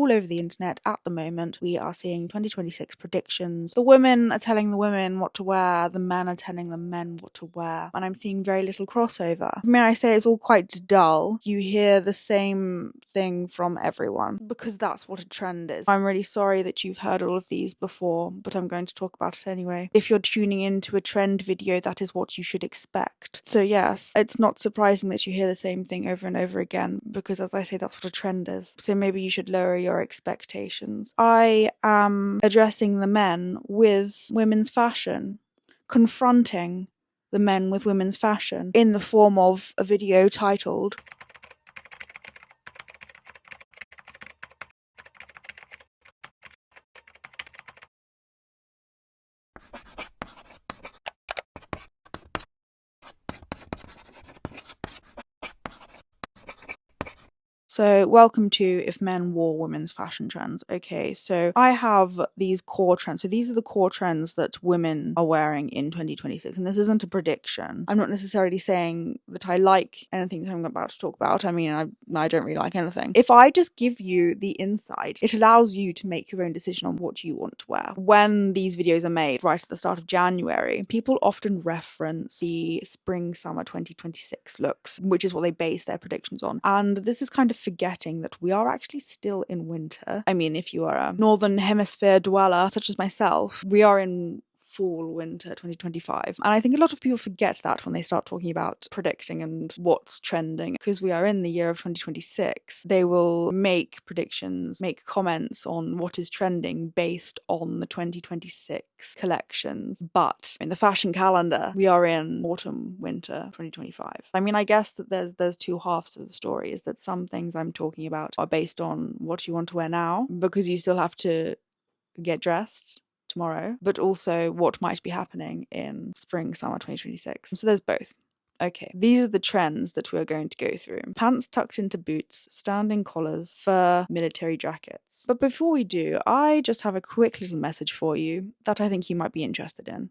all over the internet at the moment. We are seeing 2026 predictions. The women are telling the women what to wear, the men are telling the men what to wear, and I'm seeing very little crossover. May I say it's all quite dull. You hear the same thing from everyone because that's what a trend is. I'm really sorry that you've heard all of these before, but I'm going to talk about it anyway. If you're tuning into a trend video, that is what you should expect. So yes, it's not surprising that you hear the same thing over and over again because, as I say, that's what a trend is. So maybe you should lower your expectations. I am addressing the men with women's fashion, confronting the men with women's fashion in the form of a video titled So welcome to If Men Wore Women's Fashion Trends. Okay, so I have these core trends. So these are the core trends that women are wearing in 2026. And this isn't a prediction. I'm not necessarily saying that I like anything that I'm about to talk about. I mean, I don't really like anything. If I just give you the insight, it allows you to make your own decision on what you want to wear. When these videos are made right at the start of January, people often reference the spring-summer 2026 looks, which is what they base their predictions on. And this is kind of forgetting that we are actually still in winter. I mean, if you are a northern hemisphere dweller such as myself, we are in fall winter 2025, and I think a lot of people forget that when they start talking about predicting and what's trending. Because we are in the year of 2026, they will make predictions, make comments on what is trending based on the 2026 collections, but in the fashion calendar we are in autumn winter 2025. I mean, I guess that there's two halves of the story, is that some things I'm talking about are based on what you want to wear now, because you still have to get dressed tomorrow, but also what might be happening in spring summer 2026. So there's both. Okay, these are the trends that we're going to go through. Pants tucked into boots, standing collars, fur, military jackets. But before we do, I just have a quick little message for you that I think you might be interested in.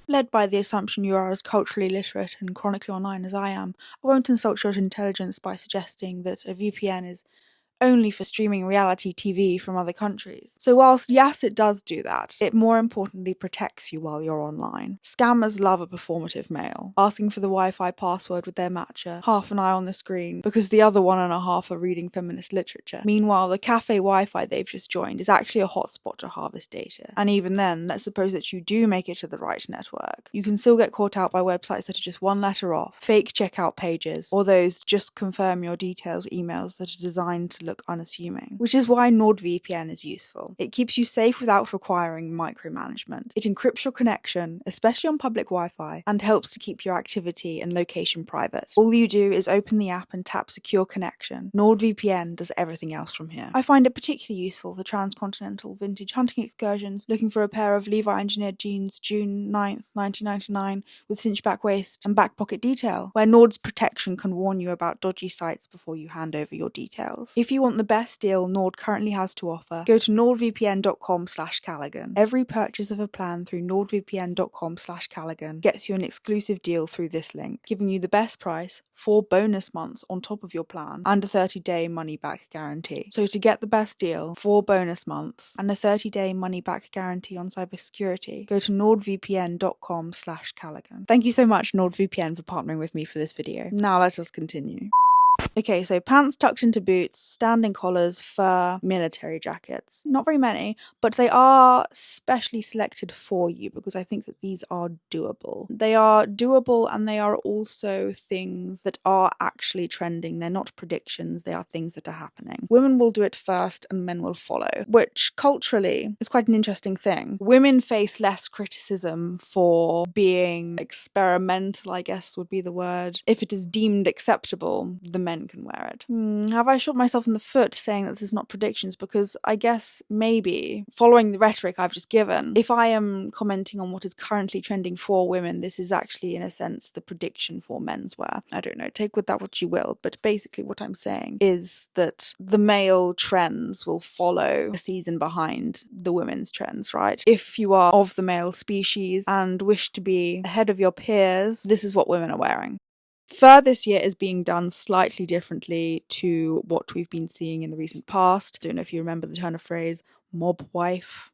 Led by the assumption you are as culturally literate and chronically online as I am, I won't insult your intelligence by suggesting that a VPN is only for streaming reality TV from other countries. So whilst yes, it does do that, it more importantly protects you while you're online. Scammers love a performative male, asking for the Wi-Fi password with their matcher, half an eye on the screen, because the other one and a half are reading feminist literature. Meanwhile, the cafe Wi-Fi they've just joined is actually a hotspot to harvest data. And even then, let's suppose that you do make it to the right network. You can still get caught out by websites that are just one letter off, fake checkout pages, or those just confirm your details emails that are designed to look unassuming, which is why NordVPN is useful. It keeps you safe without requiring micromanagement. It encrypts your connection, especially on public Wi-Fi, and helps to keep your activity and location private. All you do is open the app and tap secure connection. NordVPN does everything else from here. I find it particularly useful for transcontinental vintage hunting excursions, looking for a pair of Levi engineered jeans June 9th, 1999 with cinch back waist and back pocket detail, where Nord's protection can warn you about dodgy sites before you hand over your details. If you want the best deal Nord currently has to offer, go to nordvpn.com/Callaghan. Every purchase of a plan through nordvpn.com/Callaghan gets you an exclusive deal through this link, giving you the best price, 4 bonus months on top of your plan, and a 30-day money-back guarantee. So to get the best deal, 4 bonus months, and a 30-day money-back guarantee on cybersecurity, go to nordvpn.com/Callaghan. Thank you so much, NordVPN, for partnering with me for this video. Now let us continue. Okay, so pants tucked into boots, standing collars, fur, military jackets. Not very many, but they are specially selected for you because I think that these are doable. They are doable, and they are also things that are actually trending. They're not predictions, they are things that are happening. Women will do it first and men will follow, which culturally is quite an interesting thing. Women face less criticism for being experimental, I guess would be the word. If it is deemed acceptable, the men can wear it. Have I shot myself in the foot saying that this is not predictions? Because I guess maybe, following the rhetoric I've just given, if I am commenting on what is currently trending for women, this is actually, in a sense, the prediction for menswear. I don't know, take with that what you will, but basically what I'm saying is that the male trends will follow a season behind the women's trends, right? If you are of the male species and wish to be ahead of your peers, this is what women are wearing. Fur this year is being done slightly differently to what we've been seeing in the recent past. Don't know if you remember the turn of phrase mob wife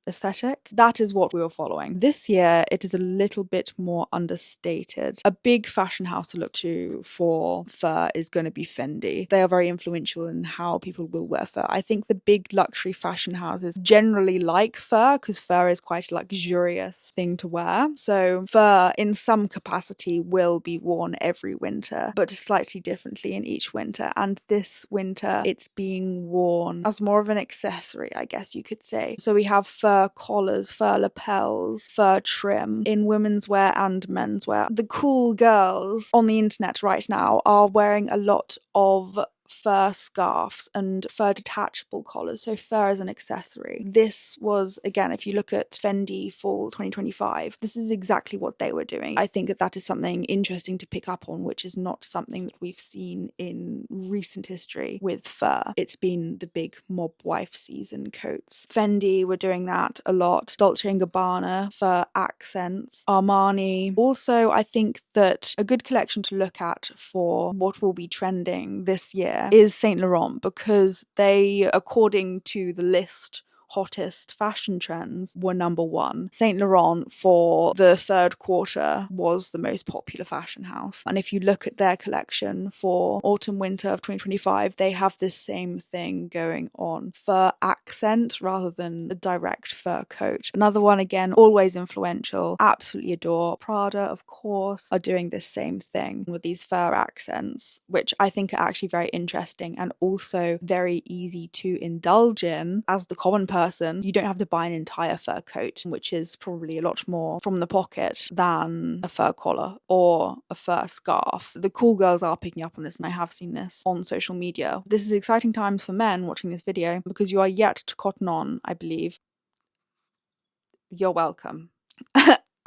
aesthetic. That is what we were following. This year, it is a little bit more understated. A big fashion house to look to for fur is going to be Fendi. They are very influential in how people will wear fur. I think the big luxury fashion houses generally like fur because fur is quite a luxurious thing to wear. So fur in some capacity will be worn every winter, but slightly differently in each winter. And this winter, it's being worn as more of an accessory, I guess you could say. So we have fur collars, fur lapels, fur trim in women's wear and men's wear. The cool girls on the internet right now are wearing a lot of fur scarves and fur detachable collars, so fur as an accessory. This was, again, if you look at Fendi Fall 2025, this is exactly what they were doing. I think that is something interesting to pick up on, which is not something that we've seen in recent history with fur. It's been the big mob wife season coats. Fendi were doing that a lot. Dolce & Gabbana, fur accents. Armani. Also, I think that a good collection to look at for what will be trending this year is Saint Laurent, because they, according to the list hottest fashion trends, were number one. Saint Laurent for the third quarter was the most popular fashion house. And if you look at their collection for autumn winter of 2025, they have this same thing going on. Fur accent rather than a direct fur coat. Another one, again, always influential, absolutely adore. Prada, of course, are doing this same thing with these fur accents, which I think are actually very interesting and also very easy to indulge in as the common person. You don't have to buy an entire fur coat, which is probably a lot more from the pocket than a fur collar or a fur scarf. The cool girls are picking up on this, and I have seen this on social media. This is exciting times for men watching this video because you are yet to cotton on, I believe. You're welcome.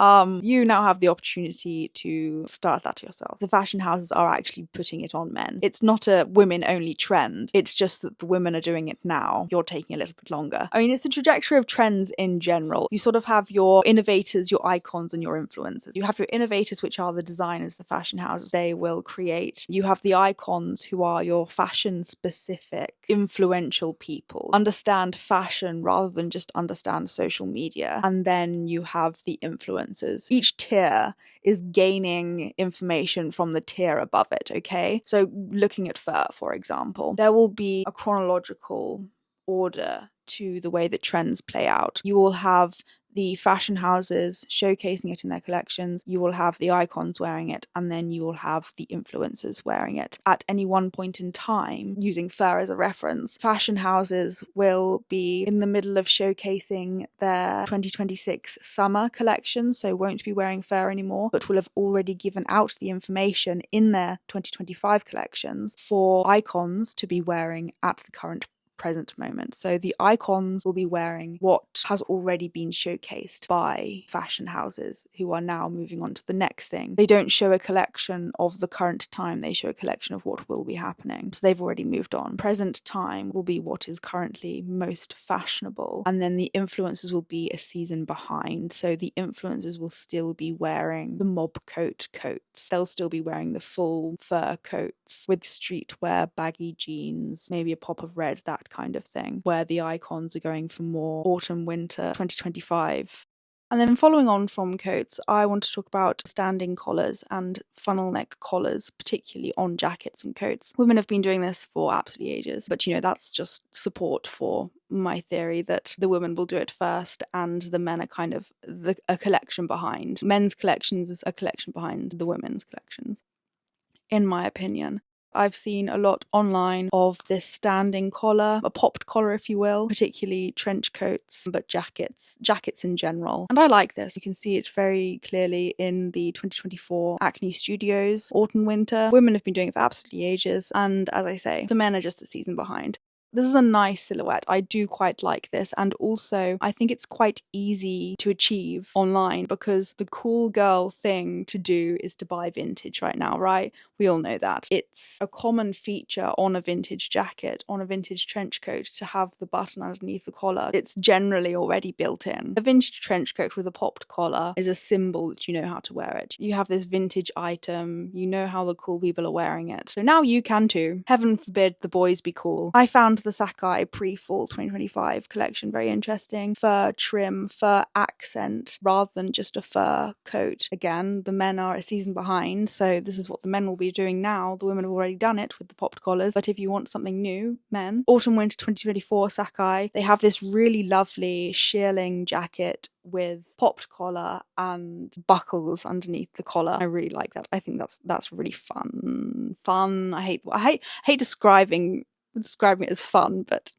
You now have the opportunity to start that yourself. The fashion houses are actually putting it on men. It's not a women-only trend. It's just that the women are doing it now. You're taking a little bit longer. I mean, it's the trajectory of trends in general. You sort of have your innovators, your icons, and your influencers. You have your innovators, which are the designers, the fashion houses. They will create. You have the icons, who are your fashion-specific, influential people. Understand fashion rather than just understand social media. And then you have the influencers. Each tier is gaining information from the tier above it, okay? So looking at fur, for example, there will be a chronological order to the way that trends play out. You will have the fashion houses showcasing it in their collections, you will have the icons wearing it, and then you will have the influencers wearing it. At any one point in time, using fur as a reference, fashion houses will be in the middle of showcasing their 2026 summer collection, so won't be wearing fur anymore, but will have already given out the information in their 2025 collections for icons to be wearing at the current present moment. So the icons will be wearing what has already been showcased by fashion houses who are now moving on to the next thing. They don't show a collection of the current time, they show a collection of what will be happening. So they've already moved on. Present time will be what is currently most fashionable. And then the influencers will be a season behind. So the influencers will still be wearing the mob coats. They'll still be wearing the full fur coats with streetwear, baggy jeans, maybe a pop of red, that kind of thing, where the icons are going for more autumn winter 2025. And then following on from coats, I want to talk about standing collars and funnel neck collars, particularly on jackets and coats. Women have been doing this for absolutely ages, but that's just support for my theory that the women will do it first and the men are kind of a collection behind. Men's collections is a collection behind the women's collections, in my opinion. I've seen a lot online of this standing collar, a popped collar if you will, particularly trench coats, but jackets in general. And I like this. You can see it very clearly in the 2024 Acne Studios autumn winter. Women have been doing it for absolutely ages, and as I say, the men are just a season behind. This is a nice silhouette. I do quite like this. And also, I think it's quite easy to achieve online because the cool girl thing to do is to buy vintage right now, right? We all know that. It's a common feature on a vintage jacket, on a vintage trench coat, to have the button underneath the collar. It's generally already built in. A vintage trench coat with a popped collar is a symbol that you know how to wear it. You have this vintage item, you know how the cool people are wearing it. So now you can too. Heaven forbid the boys be cool. I found the Sakai pre-fall 2025 collection very interesting. Fur trim, fur accent, rather than just a fur coat. Again, the men are a season behind, so this is what the men will be doing now. The women have already done it with the popped collars, but if you want something new, men, autumn winter 2024 Sakai, they have this really lovely shearling jacket with popped collar and buckles underneath the collar. I really like that. I think that's really fun. I hate describing it as fun, but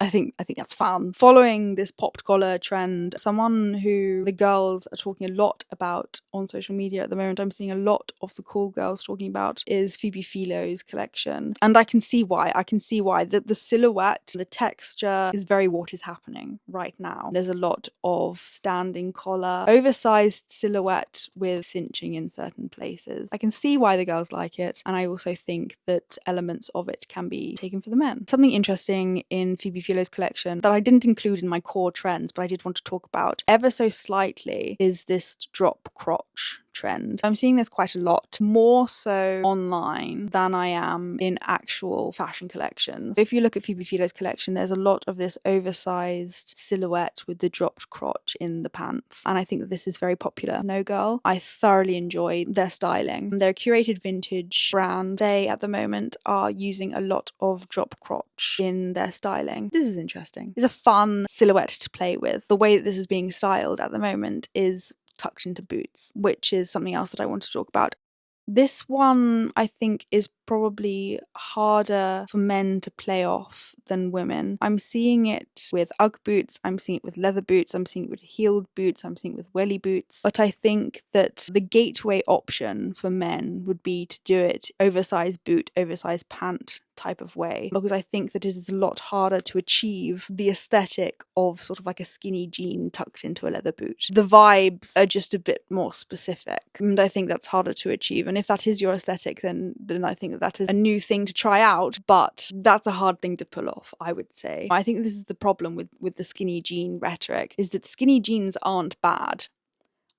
I think that's fun. Following this popped collar trend, someone who the girls are talking a lot about on social media at the moment, I'm seeing a lot of the cool girls talking about, is Phoebe Philo's collection. And I can see why. The silhouette, the texture is very what is happening right now. There's a lot of standing collar, oversized silhouette with cinching in certain places. I can see why the girls like it, and I also think that elements of it can be taken for the men. Something interesting in Phoebe Philo's collection that I didn't include in my core trends, but I did want to talk about ever so slightly, is this drop crotch trend. I'm seeing this quite a lot, more so online than I am in actual fashion collections. If you look at Phoebe Philo's collection, there's a lot of this oversized silhouette with the dropped crotch in the pants, and I think that this is very popular. No Girl, I thoroughly enjoy their styling. They're a curated vintage brand. They at the moment are using a lot of drop crotch in their styling. This is interesting. It's a fun silhouette to play with. The way that this is being styled at the moment is tucked into boots, which is something else that I want to talk about. This one, I think, is probably harder for men to play off than women. I'm seeing it with Ugg boots, I'm seeing it with leather boots, I'm seeing it with heeled boots, I'm seeing it with welly boots. But I think that the gateway option for men would be to do it oversized boot, oversized pant type of way, because I think that it is a lot harder to achieve the aesthetic of sort of like a skinny jean tucked into a leather boot. The vibes are just a bit more specific, and I think that's harder to achieve. And if that is your aesthetic, then I think that is a new thing to try out, but that's a hard thing to pull off, I would say. I think this is the problem with the skinny jean rhetoric, is that skinny jeans aren't bad.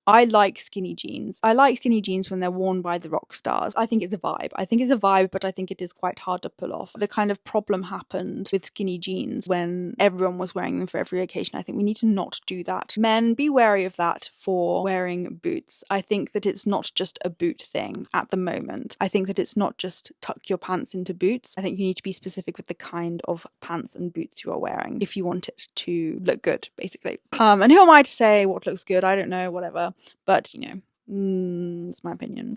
I like skinny jeans. I like skinny jeans when they're worn by the rock stars. I think it's a vibe. But I think it is quite hard to pull off. The kind of problem happened with skinny jeans when everyone was wearing them for every occasion. I think we need to not do that. Men, be wary of that for wearing boots. I think that it's not just a boot thing at the moment. I think that it's not just tuck your pants into boots. I think you need to be specific with the kind of pants and boots you are wearing if you want it to look good, basically. And who am I to say what looks good? I don't know, whatever. But, it's my opinion.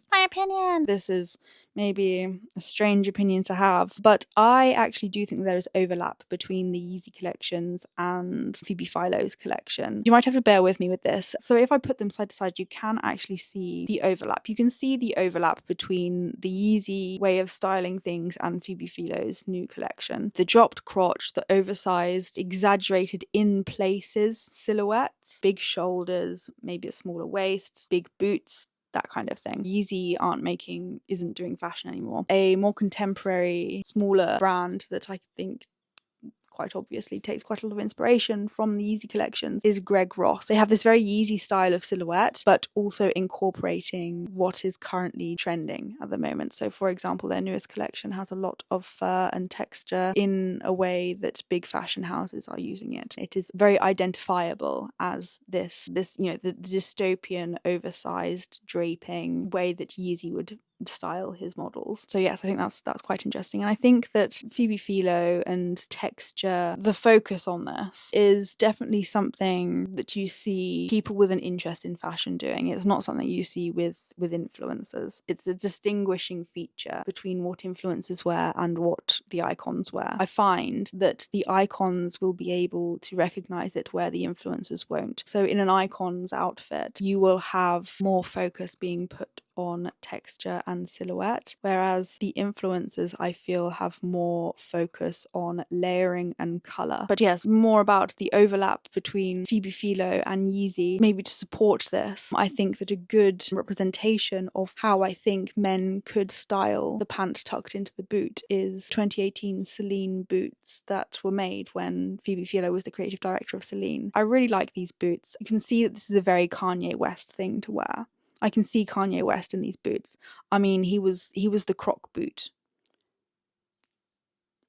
This is maybe a strange opinion to have, but I actually do think there is overlap between the Yeezy collections and Phoebe Philo's collection. You might have to bear with me with this. So if I put them side to side, you can actually see the overlap. You can see the overlap between the Yeezy way of styling things and Phoebe Philo's new collection. The dropped crotch, the oversized, exaggerated in places silhouettes, big shoulders, maybe a smaller waist, big boots, that kind of thing. Yeezy isn't doing fashion anymore. A more contemporary, smaller brand that I think quite obviously takes quite a lot of inspiration from the Yeezy collections is Greg Ross. They have this very Yeezy style of silhouette, but also incorporating what is currently trending at the moment. So for example, their newest collection has a lot of fur and texture in a way that big fashion houses are using it. It is very identifiable as this the dystopian oversized draping way that Yeezy would style his models. So yes, I think that's quite interesting. And I think that Phoebe Philo and texture, the focus on this is definitely something that you see people with an interest in fashion doing. It's not something you see with influencers. It's a distinguishing feature between what influencers wear and what the icons wear. I find that the icons will be able to recognize it where the influencers won't. So in an icon's outfit, you will have more focus being put on texture and silhouette, whereas the influencers I feel have more focus on layering and colour. But yes, more about the overlap between Phoebe Philo and Yeezy. Maybe to support this, I think that a good representation of how I think men could style the pant tucked into the boot is 2018 Celine boots that were made when Phoebe Philo was the creative director of Celine. I really like these boots. You can see that this is a very Kanye West thing to wear. I can see Kanye West in these boots. I mean, he was the croc boot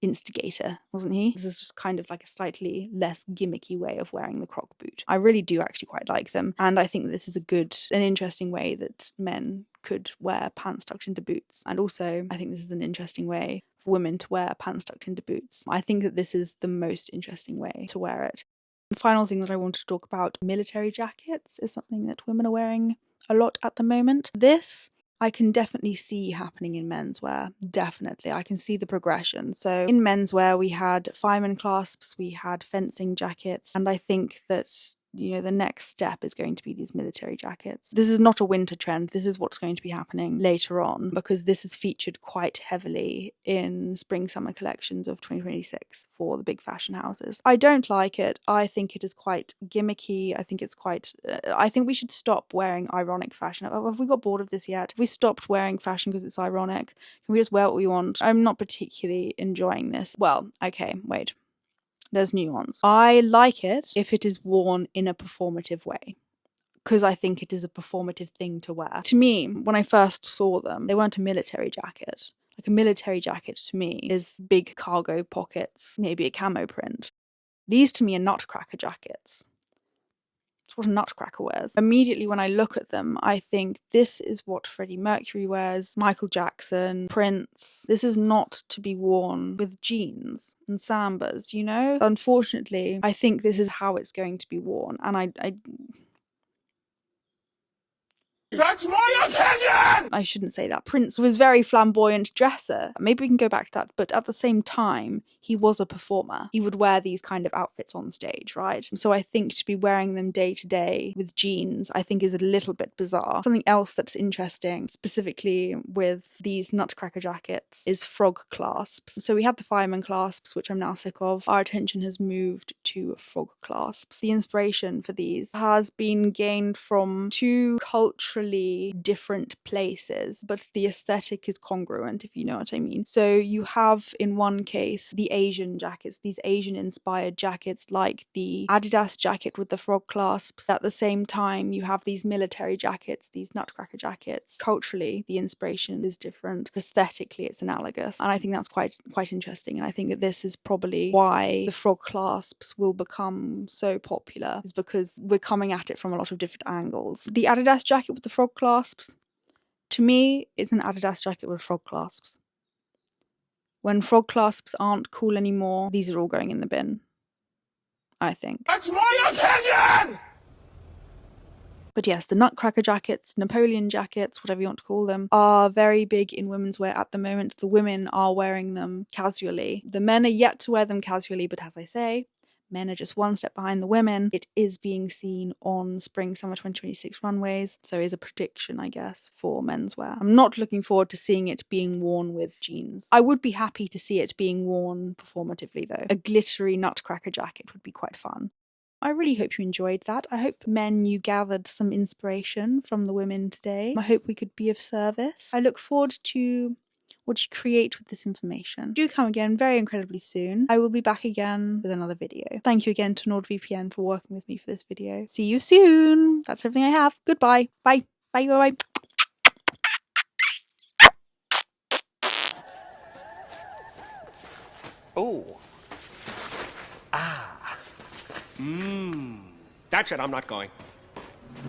instigator, wasn't he? This is just kind of like a slightly less gimmicky way of wearing the croc boot. I really do actually quite like them, and I think this is an interesting way that men could wear pants tucked into boots. And also, I think this is an interesting way for women to wear pants tucked into boots. I think that this is the most interesting way to wear it. The final thing that I want to talk about, military jackets, is something that women are wearing a lot at the moment. This I can definitely see happening in menswear. Definitely. I can see the progression. So in menswear, we had fireman clasps, we had fencing jackets, and I think that, you know, the next step is going to be these military jackets. This is not a winter trend. This is what's going to be happening later on, because this is featured quite heavily in spring-summer collections of 2026 for the big fashion houses. I don't like it. I think it is quite gimmicky. I think it's quite... I think we should stop wearing ironic fashion. Have we got bored of this yet? Have we stopped wearing fashion because it's ironic? Can we just wear what we want? I'm not particularly enjoying this. Well, okay, wait. There's nuance. I like it if it is worn in a performative way, because I think it is a performative thing to wear. To me, when I first saw them, they weren't a military jacket. Like, a military jacket to me is big cargo pockets, maybe a camo print. These to me are nutcracker jackets. It's what a nutcracker wears. Immediately when I look at them, I think this is what Freddie Mercury wears, Michael Jackson, Prince. This is not to be worn with jeans and sambas, you know? Unfortunately, I think this is how it's going to be worn, and I That's my opinion! I shouldn't say that. Prince was a very flamboyant dresser. Maybe we can go back to that, but at the same time, he was a performer. He would wear these kind of outfits on stage, right? So I think to be wearing them day to day with jeans, I think is a little bit bizarre. Something else that's interesting, specifically with these nutcracker jackets, is frog clasps. So we had the fireman clasps, which I'm now sick of. Our attention has moved to frog clasps. The inspiration for these has been gained from two culturally different places, but the aesthetic is congruent, if you know what I mean. So you have, in one case, the Asian jackets, these Asian inspired jackets like the Adidas jacket with the frog clasps. At the same time, you have these military jackets, these nutcracker jackets. Culturally, the inspiration is different. Aesthetically, it's analogous. And I think that's quite interesting. And I think that this is probably why the frog clasps will become so popular, is because we're coming at it from a lot of different angles. The Adidas jacket with the frog clasps, to me, it's an Adidas jacket with frog clasps. When frog clasps aren't cool anymore, these are all going in the bin, I think. That's my opinion! But yes, the nutcracker jackets, Napoleon jackets, whatever you want to call them, are very big in women's wear at the moment. The women are wearing them casually. The men are yet to wear them casually, but as I say, men are just one step behind the women. It is being seen on spring-summer 2026 runways, so is a prediction, I guess, for menswear. I'm not looking forward to seeing it being worn with jeans. I would be happy to see it being worn performatively, though. A glittery nutcracker jacket would be quite fun. I really hope you enjoyed that. I hope, men, you gathered some inspiration from the women today. I hope we could be of service. I look forward to what you create with this information. Do come again very incredibly soon. I will be back again with another video. Thank you again to NordVPN for working with me for this video. See you soon. That's everything I have. Goodbye. Bye. Bye. Bye. Bye. Oh. Ah. That's it, I'm not going.